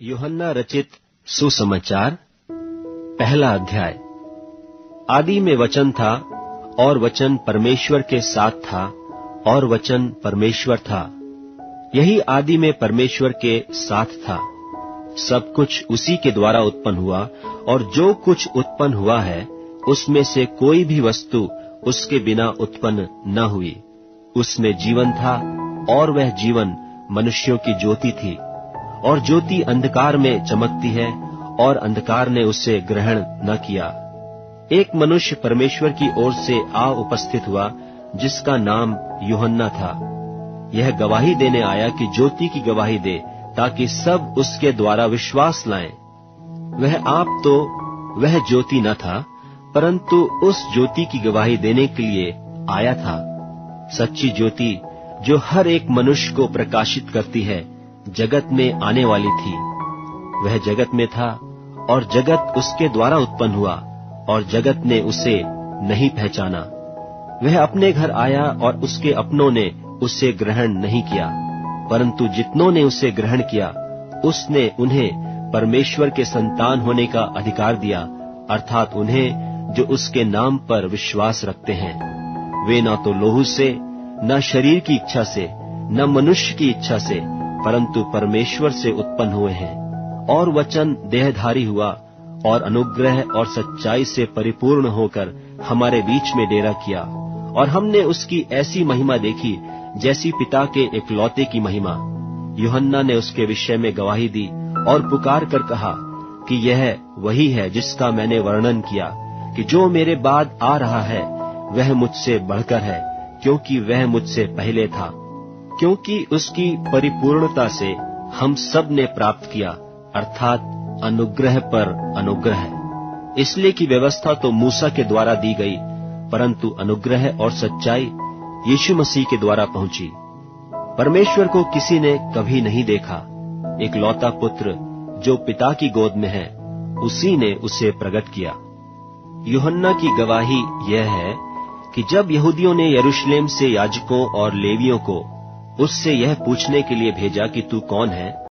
यूहन्ना रचित सुसमाचार, पहला अध्याय। आदि में वचन था और वचन परमेश्वर के साथ था और वचन परमेश्वर था। यही आदि में परमेश्वर के साथ था। सब कुछ उसी के द्वारा उत्पन्न हुआ और जो कुछ उत्पन्न हुआ है उसमें से कोई भी वस्तु उसके बिना उत्पन्न न हुई। उसमें जीवन था और वह जीवन मनुष्यों की ज्योति थी। और ज्योति अंधकार में चमकती है और अंधकार ने उसे ग्रहण न किया। एक मनुष्य परमेश्वर की ओर से आ उपस्थित हुआ जिसका नाम यूहन्ना था। यह गवाही देने आया कि ज्योति की गवाही दे ताकि सब उसके द्वारा विश्वास लाएं। वह आप तो वह ज्योति न था, परंतु उस ज्योति की गवाही देने के लिए आया था। सच्ची ज्योति जो हर एक मनुष्य को प्रकाशित करती है जगत में आने वाली थी। वह जगत में था और जगत उसके द्वारा उत्पन्न हुआ और जगत ने उसे नहीं पहचाना। वह अपने घर आया और उसके अपनों ने उसे ग्रहण नहीं किया, परंतु जितनों ने उसे ग्रहण किया उसने उन्हें परमेश्वर के संतान होने का अधिकार दिया, अर्थात उन्हें जो उसके नाम पर विश्वास रखते हैं। वे न तो लोहू से, न शरीर की इच्छा से, न मनुष्य की इच्छा से, परंतु परमेश्वर से उत्पन्न हुए हैं। और वचन देहधारी हुआ और अनुग्रह और सच्चाई से परिपूर्ण होकर हमारे बीच में डेरा किया। और हमने उसकी ऐसी महिमा देखी जैसी पिता के इकलौते की महिमा। यूहन्ना ने उसके विषय में गवाही दी और पुकार कर कहा कि यह वही है जिसका मैंने वर्णन किया कि जो मेरे बाद आ रहा है वह मुझसे बढ़कर है, क्योंकि वह मुझसे पहले था। क्योंकि उसकी परिपूर्णता से हम सब ने प्राप्त किया, अर्थात अनुग्रह पर अनुग्रह। इसलिए कि व्यवस्था तो मूसा के द्वारा दी गई, परंतु अनुग्रह और सच्चाई यीशु मसीह के द्वारा पहुंची। परमेश्वर को किसी ने कभी नहीं देखा। इकलौता पुत्र जो पिता की गोद में है, उसी ने उसे प्रकट किया। यूहन्ना की गवाही यह है कि जब यहूदियों ने यरूशलेम से याजकों और लेवियों को उससे यह पूछने के लिए भेजा कि तू कौन है,